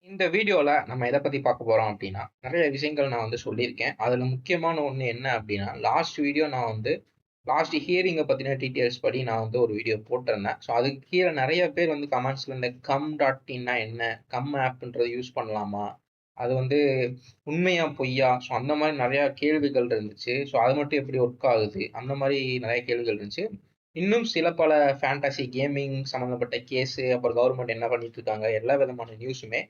இந்த வீடியோல நம்ம எத பத்தி பார்க்க போறோம் அப்டின்னா, நெறைய விஷயங்கள் நான் சொல்லியிருக்கேன். அதுல முக்கியமான ஒண்ணு என்ன அப்டின்னா, லாஸ்ட் வீடியோ நான் லாஸ்ட் ஹியரிங்க பத்தின டீட்டெயில்ஸ் படி நான் ஒரு வீடியோ போட்டிருந்தேன். ஸோ அதுக்கு கீழ நெறைய பேர் கமெண்ட்ஸ்ல இந்த கம் டாட் இன்னா என்ன? கம் ஆப்ன்றது யூஸ் பண்ணலாமா? அது உண்மையா? பொய்யா? ஸோ அந்த மாரி நெறைய கேள்விகள் இருந்துச்சு. ஸோ அது மட்டும் எப்படி ஒர்க் ஆகுது? அந்த மாரி நெறைய கேள்விகள் இருந்துச்சு. இன்னும் சில பல ஃபேண்டசி கேமிங் சம்மந்தப்பட்ட கேஸு, அப்புறம் கவர்ன்மெண்ட் என்ன பண்ணிட்டு இருக்காங்க? எல்லா விதமான நியூஸுமே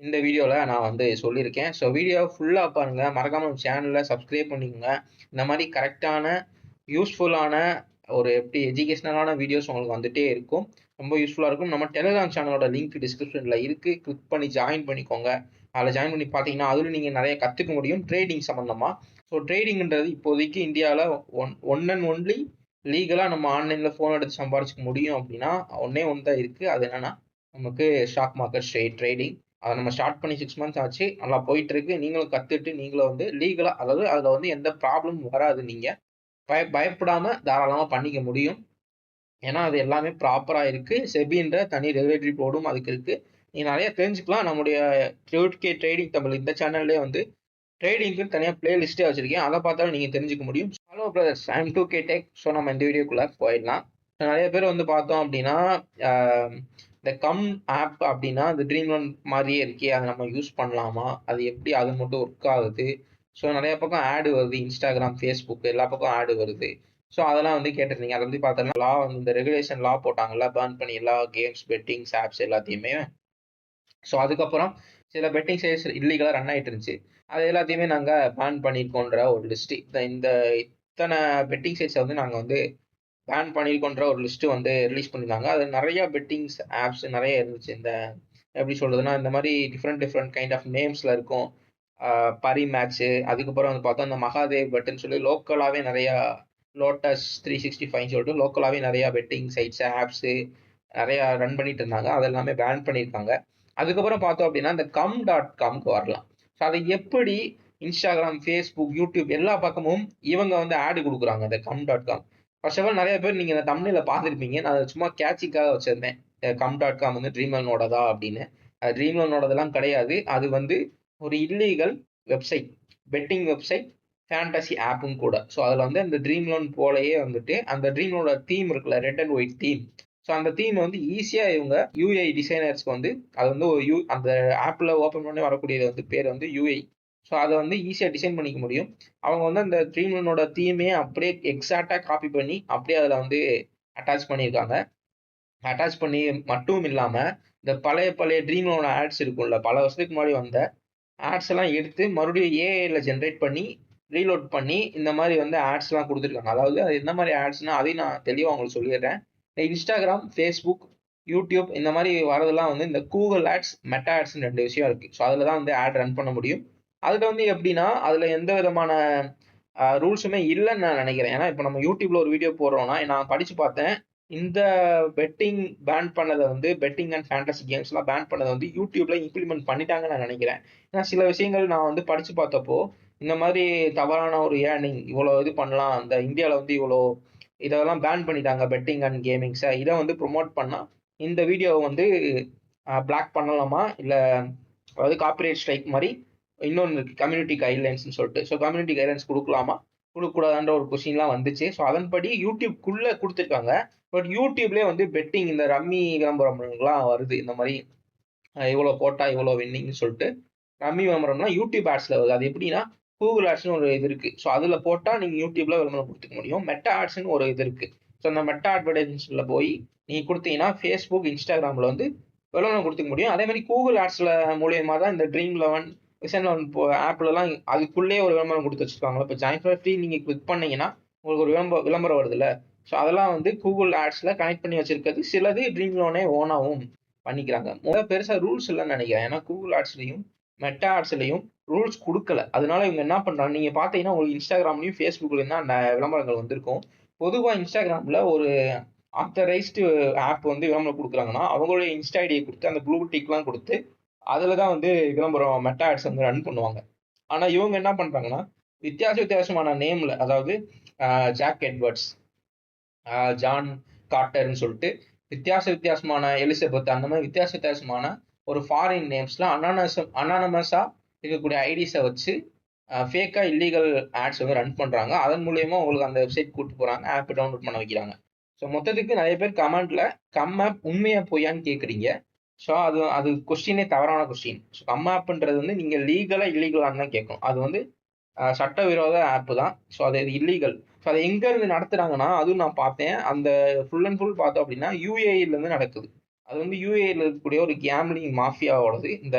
இந்த வீடியோல நான் சொல்லியிருக்கேன். ஸோ வீடியோ ஃபுல்லா பாருங்க. மறக்காம நம்ம சேனல சப்ஸ்கிரைப் பண்ணிக்கோங்க. இந்த மாரி கரெக்ட்டான, யூஸ்ஃபுல்லான ஒரு எப்படி எஜுகேஷனலான வீடியோஸ் உங்களுக்கு வந்துட்டே இருக்கும். ரொம்ப யூஸ்ஃபுல்லா இருக்கும். நம்ம டெலகிராம் சேனலோட லிங்க் டிஸ்கிரிப்ஷன்ல இருக்கு. கிளிக் பண்ணி ஜாயின் பண்ணிக்கோங்க. அதுல ஜாயின் பண்ணி பார்த்தீங்கன்னா, அதுல நீங்க நெறைய கத்துக்க முடியும். ட்ரேடிங் சம்மந்தமா. ஸோ ட்ரேடிங்ன்றது இப்போதைக்கு இந்தியால ஒன் அண்ட் ஒன்லி லீகலா நம்ம ஆன்லைன்ல ஃபோன் எடுத்து சம்பாரிச்சுக்க முடியும் அப்படின்னா, ஒண்ணே ஒண்ணு தான் இருக்கு. அது என்னன்னா, நமக்கு ஸ்டாக் மார்க்கெட் ட்ரேடிங். அத நம்ம ஸ்டார்ட் பண்ணி 6 மந்த்ஸ் ஆச்சு. நல்லா போயிட்டு இருக்கு. நீங்களும் கத்துட்டு நீங்களும் லீகலா, அதாவது அதுல எந்த ப்ராப்ளமும் வராது. நீங்க பயப்படாம தாராளமா பண்ணிக்க முடியும். ஏன்னா, அது எல்லாமே ப்ராப்பரா இருக்கு. செபின்ற தனி ரெகுலேட்டரி போர்டும் அதுக்கு இருக்கு. நீங்க நெறைய தெரிஞ்சுக்கலாம். நம்முடைய 2K ட்ரேடிங் தமிழ் இந்த சேனல்லயே ட்ரேடிங்க்குன்னு தனியா பிளே லிஸ்ட்டே வச்சிருக்கேன். அத பார்த்தாலும் நீங்க தெரிஞ்சுக்க முடியும். ஹலோ பிரதர்ஸ், ஐ அம் 2K டெக். ஸோ நம்ம இந்த வீடியோக்குள்ள போயிடலாம். நெறைய பேர் பார்த்தோம் அப்படின்னா, அ இந்த கம் ஆப் அப்படின்னா, அந்த ட்ரீம் ஒன் மாரியே இருக்கே, அத நம்ம யூஸ் பண்ணலாமா? அது எப்படி அது மட்டும் ஒர்க் ஆகுது? ஸோ நெறைய பக்கம் ஆட் வருது. Instagram, Facebook எல்லா பக்கம் ஆட் வருது. ஸோ அதெல்லாம் கேட்டிருந்தீங்க. அத பத்தி பார்த்தோம்னா, இந்த ரெகுலேஷன் போட்டாங்கல்ல, பேன் பண்ணி எல்லா கேம்ஸ், பெட்டிங்ஸ் ஆப்ஸ் எல்லாத்தையுமே. ஸோ அதுக்கப்புறம் சில பெட்டிங் சைட்ஸ் இல்லீகலா ரன் ஆயிட்டு இருந்துச்சு. அது எல்லாத்தையுமே நாங்க பேன் பண்ணியிருக்கோன்ற ஒரு லிஸ்ட். இந்த இத்தன பெட்டிங் சைட்ஸ நாங்க பேன் பண்ணியிருக்கோன்ற ஒரு லிஸ்ட் ரிலீஸ் பண்ணியிருந்தாங்க. அது நெறைய பெட்டிங்ஸ் ஆப்ஸ் நெறைய இருந்துச்சு. இந்த எப்படி சொல்றதுன்னா, இந்த மாரி டிஃபரெண்ட் டிஃபரெண்ட் கைண்ட் ஆஃப் நேம்ஸ்ல இருக்கும். பரி மேட்ச்சு, அதுக்கப்புறம் பார்த்தா இந்த மகாதேவ் பெட்டுன்னு சொல்லி லோக்கலாவே நெறையா லோட்டஸ் 365 சொல்லிட்டு லோக்கலாவே நெறைய பெட்டிங் சைட்ஸ், ஆப்ஸ் நெறைய ரன் பண்ணிட்டு இருந்தாங்க. அது எல்லாமே பேன் பண்ணியிருக்காங்க. அதுக்கப்புறம் பார்த்தோம் அப்படின்னா, இந்த கம்.comக்கு வரலாம். ஸோ அதை எப்படி Instagram, Facebook, YouTube எல்லா பக்கமும் இவங்க ஆட் குடுக்குறாங்க. இந்த கம்.com. ஃபர்ஸ்ட் ஆஃப் ஆல் நெறைய பேர் நீங்க இந்த தம்ப்நெயில்ல பார்த்திருப்பீங்க. நான் அத சும்மா கேட்சிக்காக வச்சிருந்தேன். கம்.com ட்ரீம்லர்னோடதா அப்படின்னு. அது ட்ரீம்லர்னோடதெல்லாம் கிடையாது. அது ஒரு illegal website. Betting website, fantasy ஆப்பும் கூட. ஸோ அதுல அந்த ட்ரீம் லோன் போலயே அந்த ட்ரீம் லோனோட தீம் இருக்குல்ல, red and white theme. So அந்த தீம் ஈஸியா இவங்க யுஐ டிசைனர்ஸ்க்கு அது ஒரு அந்த ஆப்ல ஓப்பன் பண்ணி வரக்கூடியது பேர் யுஐ. ஸோ அத ஈஸியா டிசைன் பண்ணிக்க முடியும். அவங்க அந்த ட்ரீம் லோனோட தீமே அப்படியே எக்ஸாக்ட்டா காப்பி பண்ணி அப்படியே அதுல அட்டாச் பண்ணியிருக்காங்க. அட்டாச் பண்ணி மட்டும் இல்லாம, இந்த பழைய பழைய ட்ரீம் லோன் ஆட்ஸ் இருக்கும்ல, பல வருஷத்துக்கு முன்னாடி வந்த ஆட்ஸ் எல்லாம் எடுத்து மறுபடியும் ஏஐல ஜெனரேட் பண்ணி, ரீலோட் பண்ணி இந்த மாரி ஆட்ஸ்லாம் குடுத்துருக்காங்க. அதாவது அது எந்த மாரி ஆட்ஸ்ன்னா, அதையும் நான் தெளிவா உங்களுக்கு சொல்லிர்றேன். Instagram, Facebook, YouTube இந்த மாரி வரதெல்லாம் இந்த Google Ads, Meta Adsன்னு 2 விஷயம் இருக்கு. ஸோ அதுல தான் ஆட் ரன் பண்ண முடியும். அதுல எப்படின்னா, அதுல எந்த விதமான ரூல்ஸுமே இல்லன்னு நான் நெனைக்கிறேன். ஏன்னா, இப்ப நம்ம YouTubeல ஒரு வீடியோ போடுறோம்னா, நான் படிச்சு பார்த்தேன். இந்த பெட்டிங் பேன் பண்ணத பெட்டிங் அண்ட் ஃபேண்டசி கேம்ஸ்லாம் பேன் பண்ணத YouTubeல இம்ப்ளிமெண்ட் பண்ணிட்டாங்கன்னு நான் நெனைக்கிறேன். ஏன்னா சில விஷயங்கள் நான் படிச்சு பார்த்தப்போ, இந்த மாரி தவறான ஒரு ஏர்னிங் இவ்வளோ இது பண்ணலாம். இந்த இந்தியால இவ்வளோ இதெல்லாம் பேன் பண்ணிட்டாங்க பெட்டிங் அண்ட் கேமிங்ஸ. இத புரமோட் பண்ணா, இந்த வீடியோவ பிளாக் பண்ணலாமா? இல்ல அதாவது காப்பிரைட் ஸ்ட்ரைக் மாரி இன்னொன்னு இருக்கு. கம்யூனிட்டி கைட்லைன்ஸ்ன்னு சொல்லிட்டு. ஸோ கம்யூனிட்டி கைட்லைன்ஸ் குடுக்கலாமா? குடுக்கக்கூடாதான்ற ஒரு கொஸ்டின்லாம் வந்துச்சு. ஸோ அதன்படி YouTubeக்குள்ள குடுத்துருக்காங்க. பட் YouTubeலயே பெட்டிங் இந்த ரம்மி விளம்பரம்லாம் வருது. இந்த மாரி இவ்வளோ போட்டா இவ்வளோ வின்னிங்ன்னு சொல்லிட்டு ரம்மி விளம்பரம்லாம் YouTube ஆட்ஸ்ல வருது. அது எப்படின்னா, Google ஆட்ஸ்ன்னு ஒரு இது இருக்கு. ஸோ அதுல போட்டா நீங்க YouTubeல விளம்பரம் குடுத்துக்க முடியும். மெட்டா ஆட்ஸ்ன்னு ஒரு இது இருக்கு. ஸோ அந்த மெட்டா அட்வர்டைஸ்மென்ட்ஸ்ல போய் நீங்க குடுத்தீங்கன்னா, Facebook, Instagramல விளம்பரம் குடுத்துக்க முடியும். அதே மாரி Google ஆட்ஸ்ல மூலியமா தான் இந்த ட்ரீம் 11, விசன் 11 ஆப்லலாம் அதுக்குள்ளேயே ஒரு விளம்பரம் குடுத்து வச்சிருக்காங்க. இப்ப ஜாயின் ஃபார் ஃப்ரீ நீங்க கிளிக் பண்ணீங்கன்னா, உங்களுக்கு ஒரு விளம்பரம் வருதுல்ல. ஸோ அதெல்லாம் Google ஆட்ஸ்ல கனெக்ட் பண்ணி வச்சிருக்கிறது. சிலது ட்ரீம் லோனே ஓனாவும் பண்ணிக்கிறாங்க. பெருசா ரூல்ஸ் இல்லன்னு நெனைக்கிறேன். ஏன்னா Google ஆட்ஸ்லயும், மெட்டா ஆட்ஸ்லயும் ரூல்ஸ் குடுக்கல. அதனால இவங்க என்ன பண்றாங்க, நீங்க பார்த்தீங்கன்னா உங்களுக்கு Instagramலயும், Facebookலயும் தான் விளம்பரங்கள் வந்திருக்கும். பொதுவா Instagramல ஒரு ஆத்தரைஸ்டு ஆப் விளம்பரம் குடுக்குறாங்கன்னா, அவங்களுடைய இன்ஸ்டா ஐடிய குடுத்து, அந்த ப்ளூ டிக்லாம் குடுத்து, அதுல தான் விளம்பரம் மெட்டா ஆட்ஸ் ரன் பண்ணுவாங்க. ஆனா இவங்க என்ன பண்றாங்கன்னா, வித்தியாசமான நேம்ல, அதாவது ஜாக் எட்வர்ட்ஸ், ஜான் கார்ட்டர்ன்னு சொல்லிட்டு வித்தியாசமான எலிசபெத் அந்த மாரி வித்தியாசமான ஒரு ஃபாரின் நேம்ஸ்ல அனானமஸா இருக்கக்கூடிய ஐடிஸை வச்சு ஃபேக்கா இல்லீகல் ஆட்ஸ் வந்து ரன் பண்றாங்க. அதன் மூலியமா உங்களுக்கு அந்த வெப்சைட் கூட்டு போறாங்க, ஆப் டவுன்லோட் பண்ண வைக்கிறாங்க. ஸோ மொத்தத்துக்கு நிறைய பேர் கமெண்ட்ல ஆப் உண்மையா பொய்யான்னு கேட்குறீங்க. ஸோ அது அது கொஸ்டினே தவறான கொஸ்டின். ஸோ ஆப்ன்றது வந்து நீங்க லீகலா இல்லீகலான்னு தான் கேட்கணும். அது வந்து சட்டவிரோத ஆப் தான். ஸோ அது இல்லீகல். ஸோ அதை எங்க இருந்து நடத்துறாங்கன்னா, அதுவும் நான் பார்த்தேன். அந்த ஃபுல் அண்ட் ஃபுல் பார்த்தோம் அப்படின்னா யூஏஇல இருந்து நடக்குது. அது வந்து யூஏஇல இருக்கக்கூடிய ஒரு கேம்லிங் மாஃபியாவோடது. இந்த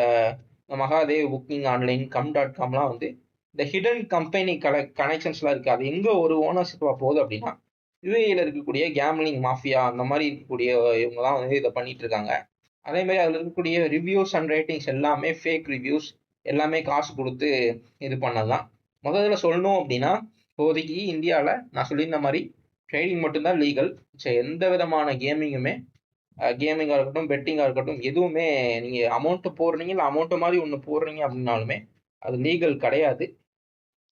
மகாதேவ் புக்கிங் ஆன்லைன் கம்.காம்லாம் வந்து இந்த ஹிடன் கம்பெனி கனெக்ஷன்ஸ்லாம் இருக்கு. அது எங்க ஒரு ஓனர்ஷிப்பா போகுது அப்படின்னா, யுஏஇல இருக்கக்கூடிய கேம்லிங் மாஃபியா அந்த மாதிரி இருக்கக்கூடிய இவங்க தான் வந்து இதை பண்ணிட்டு இருக்காங்க. அதே மாதிரி அதுல இருக்கக்கூடிய ரிவ்யூஸ் அண்ட் ரேட்டிங்ஸ் எல்லாமே ஃபேக் ரிவ்யூஸ், எல்லாமே காசு கொடுத்து இது பண்ணலாம். முதல்ல சொல்லணும் அப்படின்னா, இப்போதைக்கு இந்தியாவில் நான் சொல்லியிருந்த மாதிரி ட்ரேடிங் மட்டும்தான் லீகல். எந்த விதமான கேமிங்குமே கேமிங்காக இருக்கட்டும், பெட்டிங்காக இருக்கட்டும், எதுவுமே நீங்கள் அமௌண்ட்டு போடுறீங்க இல்லை அமௌண்ட்டு மாதிரி ஒன்று போடுறீங்க அப்படின்னாலுமே அது லீகல் கிடையாது.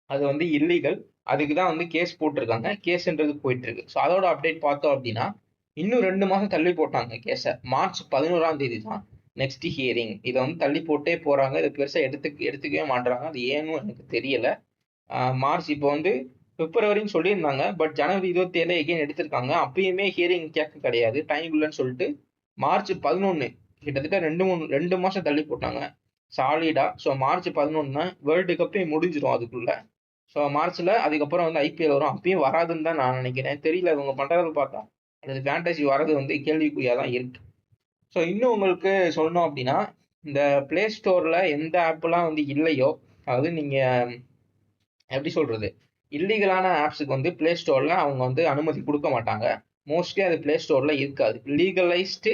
அது வந்து இல்லீகல். அதுக்கு தான் வந்து கேஸ் போட்டிருக்காங்க. கேஸ்ன்றது போயிட்டு இருக்கு. ஸோ அதோட அப்டேட் பார்த்தோம் அப்படின்னா, இன்னும் 2 மாதம் தள்ளி போட்டாங்க கேஸை. மார்ச் 11ஆம் தேதி தான் நெக்ஸ்ட் ஹியரிங். இதை வந்து தள்ளி போட்டே போறாங்க. இதை பெருசாக எடுத்துக்கவே மாட்டாங்க. அது ஏன்னு எனக்கு தெரியல. மார்ச் இப்போ வந்து பிப்ரவரின்னு சொல்லியிருந்தாங்க. பட் ஜனவரி 27 எகைன் எடுத்திருக்காங்க. அப்பயுமே ஹியரிங் கேட்க கிடையாது, டைம் இல்லைன்னு சொல்லிட்டு மார்ச் 11 கிட்டத்தட்ட 2 மாசம் தள்ளி போட்டாங்க சாலிடா. ஸோ மார்ச் 11 வேர்ல்டு கப்பே முடிஞ்சிடும் அதுக்குள்ள. ஸோ மார்ச்ல அதுக்கப்புறம் வந்து ஐபிஎல் வரும். அப்பயும் வராதுன்னு தான் நான் நினைக்கிறேன். தெரியல, இவங்க பண்றதை பார்த்தா அது ஃபேண்டசி வர்றது வந்து கேள்விக்குறியா தான் இருக்கு. ஸோ இன்னும் உங்களுக்கு சொல்லணும் அப்படின்னா, இந்த பிளே ஸ்டோர்ல எந்த ஆப்லாம் வந்து இல்லையோ, அதாவது நீங்க எப்படி சொல்றது, இல்லீகலான ஆப்ஸுக்கு வந்து பிளே ஸ்டோர்ல அவங்க வந்து அனுமதி கொடுக்க மாட்டாங்க. மோஸ்ட்லி அது பிளே ஸ்டோர்ல இருக்காது. லீகலைஸ்டு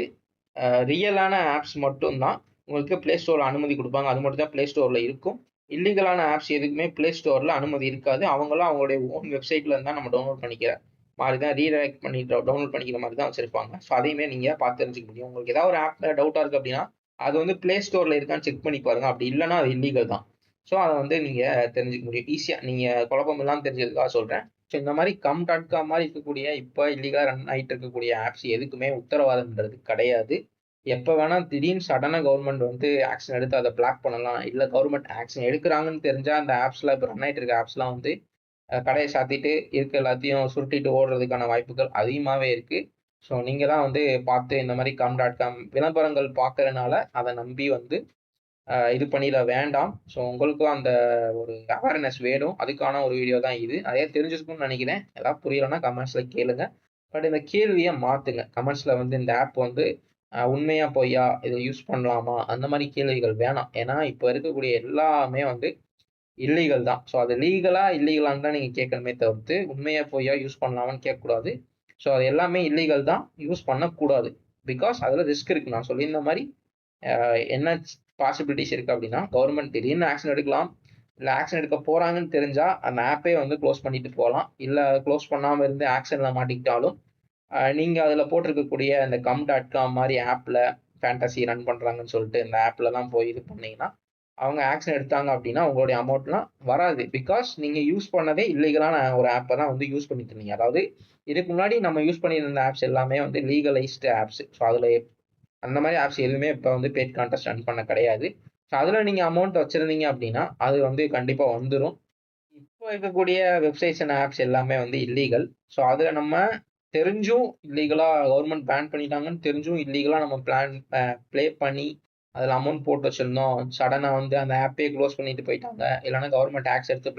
ரியலான ஆப்ஸ் மட்டும்தான் உங்களுக்கு பிளே ஸ்டோர்ல அனுமதி கொடுப்பாங்க. அது மட்டும் தான் பிளே ஸ்டோர்ல இருக்கும். இல்லீகலான ஆப்ஸ் எதுக்குமே பிளே ஸ்டோர்ல அனுமதி இருக்காது. அவங்களும் அவங்களுடைய ஓன் வெப்சைட்ல இருந்தா நம்ம டவுன்லோட் பண்ணிக்கிற மாதிரி தான், ரீடைரக்ட் பண்ணி டவுன்லோட் பண்ணிக்கிற மாதிரி தான் வச்சிருப்பாங்க. ஸோ அதையுமே நீங்க பார்த்து தெரிஞ்சுக்க முடியும். உங்களுக்கு ஏதாவது ஒரு ஆப் டவுட்டா இருக்கு அப்படின்னா, அது வந்து பிளே ஸ்டோர்ல இருக்கான்னு செக் பண்ணி பாருங்க. அப்படி இல்லைன்னா அது இல்லீகல் தான். ஸோ அதை வந்து நீங்க தெரிஞ்சுக்க முடியும் ஈஸியா. நீங்க குழப்பம் இல்லாமல் தெரிஞ்சதுக்காக சொல்றேன். ஸோ இந்த மாதிரி கம்.காம் மாதிரி இருக்கக்கூடிய இப்போ இல்லீகலா ரன் ஆகிட்டு இருக்கக்கூடிய ஆப்ஸ் எதுக்குமே உத்தரவாதம்ன்றது கிடையாது. எப்போ வேணா திடீர்னு சடனாக கவர்மெண்ட் வந்து ஆக்ஷன் எடுத்து அதை பிளாக் பண்ணலாம். இல்லை கவர்மெண்ட் ஆக்ஷன் எடுக்கிறாங்கன்னு தெரிஞ்சா அந்த ஆப்ஸ்லாம் இப்போ ரன் ஆகிட்டு இருக்க ஆப்ஸ்லாம் வந்து கடையை சாத்திட்டு இருக்க எல்லாத்தையும் சுருட்டிட்டு ஓடுறதுக்கான வாய்ப்புகள் அதிகமாகவே இருக்கு. ஸோ நீங்க தான் வந்து பார்த்து இந்த மாதிரி கம்.காம் விளம்பரங்கள் பார்க்கறதுனால அதை நம்பி வந்து இது பண்ணிட வேண்டாம். ஸோ உங்களுக்கும் அந்த ஒரு அவேர்னஸ் வேணும். அதுக்கான ஒரு வீடியோ தான் இது. அதே தெரிஞ்சிருக்கும்னு நினைக்கிறேன். ஏதாவது புரியலைன்னா கமெண்ட்ஸ்ல கேளுங்க. பட் இந்த கேள்வியை மாத்துங்க. கமெண்ட்ஸ்ல வந்து இந்த ஆப் வந்து உண்மையா பொய்யா, இதை யூஸ் பண்ணலாமா, அந்த மாதிரி கேள்விகள் வேணாம். ஏன்னா இப்போ இருக்கக்கூடிய எல்லாமே வந்து இல்லீகல் தான். ஸோ அது லீகலா இல்லீகலான்னு தான் நீங்க கேட்கணுமே தவிர்த்து உண்மையா பொய்யா யூஸ் பண்ணலாமான்னு கேட்கக்கூடாது. ஸோ அது எல்லாமே இல்லீகல் தான், யூஸ் பண்ணக்கூடாது. பிகாஸ் அதுல ரிஸ்க் இருக்கு. நான் சொல்லியிருந்த மாதிரி என்ன பாசிபிலிட்டிஸ் இருக்கு அப்படின்னா, கவர்மெண்ட் திடீர்னு ஆக்ஷன் எடுக்கலாம். இல்லை ஆக்ஷன் எடுக்க போறாங்கன்னு தெரிஞ்சா அந்த ஆப்பே வந்து க்ளோஸ் பண்ணிட்டு போகலாம். இல்லை க்ளோஸ் பண்ணாம இருந்து ஆக்ஷன்ல மாட்டிக்கிட்டாலும் நீங்க அதுல போட்டிருக்கக்கூடிய இந்த கம்.காம் மாதிரி ஆப்ல ஃபேண்டசி ரன் பண்றாங்கன்னு சொல்லிட்டு இந்த ஆப்லலாம் போய் இது பண்ணீங்கன்னா, அவங்க ஆக்ஷன் எடுத்தாங்க அப்படின்னா உங்களுடைய அமௌண்ட்லாம் வராது. பிகாஸ் நீங்க யூஸ் பண்ணதே இல்லீகலான ஒரு ஆப்பை தான் வந்து யூஸ் பண்ணிட்டு இருந்தீங்க. அதாவது இதுக்கு முன்னாடி நம்ம யூஸ் பண்ணியிருந்த ஆப்ஸ் எல்லாமே வந்து லீகலைஸ்டு ஆப்ஸ். ஸோ அதுல அந்த மாதிரி ஆப்ஸ் எதுவுமே இப்போ வந்து பெய்ட் கான்டெஸ்ட் ரன் பண்ண கிடையாது. ஸோ அதில் நீங்கள் அமௌண்ட் வச்சுருந்தீங்க அப்படின்னா அது வந்து கண்டிப்பாக வந்துடும். இப்போ இருக்கக்கூடிய வெப்சைட்ஸ் அண்ட் ஆப்ஸ் எல்லாமே வந்து இல்லீகல். ஸோ அதில் நம்ம தெரிஞ்சும் இல்லீகலாக கவர்மெண்ட் பேன் பண்ணிட்டாங்கன்னு தெரிஞ்சும் இல்லீகலாக நம்ம ப்ளே பண்ணி அதில் அமௌண்ட் போட்டு வச்சுருந்தோம். சடனாக வந்து அந்த ஆப்பே க்ளோஸ் பண்ணிட்டு போயிட்டாங்க. இல்லைன்னா கவர்மெண்ட் ஆக்ஷன் எடுத்து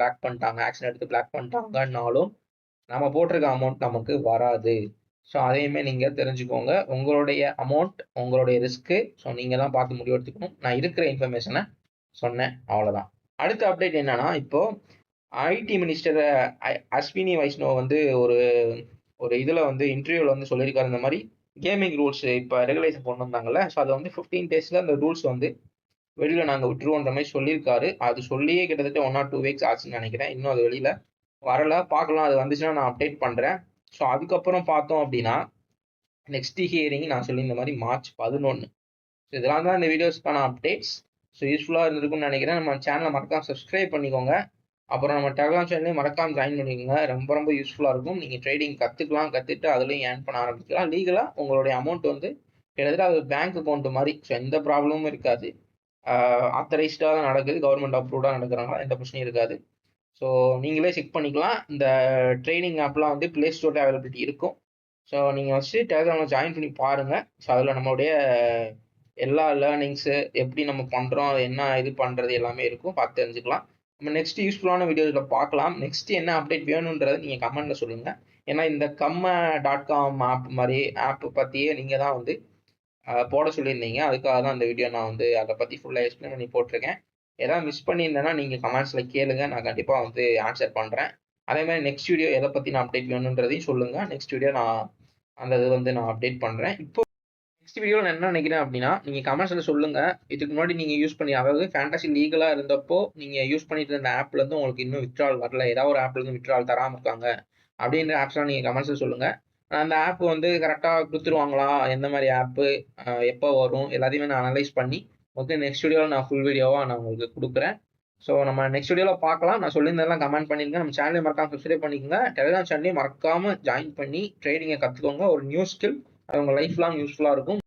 பிளாக் பண்ணிட்டாங்கன்னாலும் நம்ம போட்டிருக்க அமௌண்ட் நமக்கு வராது. ஸோ அதையுமே நீங்கள் தெரிஞ்சுக்கோங்க. உங்களுடைய அமௌண்ட் உங்களுடைய ரிஸ்க்கு. ஸோ நீங்கள் தான் பார்த்து முடிவு எடுத்துக்கணும். நான் இருக்கிற இன்ஃபர்மேஷனை சொன்னேன், அவ்வளோதான். அடுத்த அப்டேட் என்னன்னா, இப்போ ஐடி மினிஸ்டர் அஸ்வினி வைஷ்ணவ் வந்து ஒரு ஒரு இதில் வந்து இன்டர்வியூவில் வந்து சொல்லியிருக்காரு. இந்த மாதிரி கேமிங் ரூல்ஸ் இப்போ ரெகுலேஷன் கொண்டு வந்தாங்கல்ல. ஸோ அதை வந்து 15 days அந்த ரூல்ஸ் வந்து வெளியில் நாங்கள் விட்டுருவோன்ற மாதிரி சொல்லியிருக்காரு. அது சொல்லியே கிட்டத்தட்ட 1 or 2 weeks ஆச்சுன்னு நினைக்கிறேன். இன்னும் அது வெளியில் வரல. பார்க்கலாம், அது வந்துச்சுன்னா நான் அப்டேட் பண்ணுறேன். ஸோ அதுக்கப்புறம் பார்த்தோம் அப்படின்னா, நெக்ஸ்ட் ஹியரிங் நான் சொல்லி இந்த மாதிரி மார்ச் 11. ஸோ இதெல்லாம் தான் இந்த வீடியோஸ்க்கான அப்டேட்ஸ். ஸோ யூஸ்ஃபுல்லாக இருந்திருக்கும்னு நினைக்கிறேன். நம்ம சேனலை மறக்காம சப்ஸ்கிரைப் பண்ணிக்கோங்க. அப்புறம் நம்ம டெலிகிராம் சேனலையும் மறக்காம ஜாயின் பண்ணிக்கோங்க. ரொம்ப ரொம்ப யூஸ்ஃபுல்லாக இருக்கும். நீங்கள் ட்ரேடிங் கற்றுக்கலாம், கற்றுட்டு அதுலேயும் ஏர்ன் பண்ண ஆரம்பிக்கலாம். லீகலாக உங்களுடைய அமௌண்ட் வந்து கிட்டத்தட்ட அது பேங்க் அக்கௌண்ட் மாதிரி. ஸோ எந்த ப்ராப்ளமும் இருக்காது. ஆத்தரைஸ்டாக தான் நடக்குது, கவர்மெண்ட் அப்ரூவ்டாக நடக்கிறாங்களா, எந்த பிரச்சனையும் இருக்காது. ஸோ நீங்களே செக் பண்ணிக்கலாம். இந்த ட்ரைனிங் ஆப்லாம் வந்து ப்ளே ஸ்டோரில் அவைலபிலிட்டி இருக்கும். ஸோ நீங்கள் ஃபஸ்ட்டு டெலிகிராமில் ஜாயின் பண்ணி பாருங்கள். ஸோ அதில் நம்மளுடைய எல்லா லேர்னிங்ஸு எப்படி நம்ம பண்ணுறோம், என்ன இது பண்ணுறது எல்லாமே இருக்கும், பார்த்து தெரிஞ்சுக்கலாம். நம்ம நெக்ஸ்ட் யூஸ்ஃபுல்லான வீடியோஸில் பார்க்கலாம். நெக்ஸ்ட் என்ன அப்டேட் வேணுன்றதை நீங்கள் கமெண்ட்டில் சொல்லுங்கள். ஏன்னா இந்த கம்ம.com ஆப் மாதிரி ஆப் பற்றியே நீங்கள் தான் வந்து போட சொல்லியிருந்தீங்க. அதுக்காக தான் இந்த வீடியோ நான் வந்து அதை பற்றி ஃபுல்லாக எக்ஸ்பிளைன் பண்ணி போட்டிருக்கேன். ஏதாவது மிஸ் பண்ணியிருந்தேன்னா நீங்கள் கமெண்ட்ஸில் கேளுங்க, நான் கண்டிப்பாக வந்து ஆன்சர் பண்ணுறேன். அதே மாதிரி நெக்ஸ்ட் வீடியோ எதை பற்றி நான் அப்டேட் வேணுன்றதையும் சொல்லுங்கள். நெக்ஸ்ட் வீடியோ நான் அந்த இது வந்து நான் அப்டேட் பண்ணுறேன். இப்போ நெக்ஸ்ட் வீடியோவில் நான் என்ன நினைக்கிறேன் அப்படின்னா, நீங்கள் கமெண்ட்ஸில் சொல்லுங்கள். இதுக்கு முன்னாடி நீங்கள் யூஸ் பண்ணி, அதாவது ஃபேண்டசி லீகலாக இருந்தப்போ நீங்கள் யூஸ் பண்ணிட்டு இருந்த ஆப்லேருந்து உங்களுக்கு இன்னும் வித்ட்ரால் வரல, ஏதாவது ஒரு ஆப்லேருந்து வித்ட்ரால் தராமல் இருக்காங்க அப்படின்ற ஆப்ஸ்லாம் நீங்கள் கமெண்ட்ஸில் சொல்லுங்கள். அந்த ஆப் வந்து கரெக்டாக கொடுத்துருவாங்களா, எந்த மாதிரி ஆப்பு, எப்போ வரும், எல்லாத்தையுமே நான் அனலைஸ் பண்ணி ஓகே நெக்ஸ்ட் வீடியோவில் நான் ஃபுல் வீடியோவாக நான் உங்களுக்கு கொடுக்குறேன். ஸோ நம்ம நெக்ஸ்ட் வீடியோவில் பார்க்கலாம். நான் சொல்லியிருந்ததெல்லாம் கமெண்ட் பண்ணிருங்க. நம்ம சேனலையும் மறக்காம சப்ஸ்கிரைப் பண்ணிக்கோங்க. டெலிகிராம் சேனலையும் மறக்காமல் ஜாயின் பண்ணி ட்ரேடிங்கை கற்றுக்கோங்க. ஒரு நியூ ஸ்கில், அது உங்கள் லைஃப் லாங் யூஸ்ஃபுல்லாக இருக்கும்.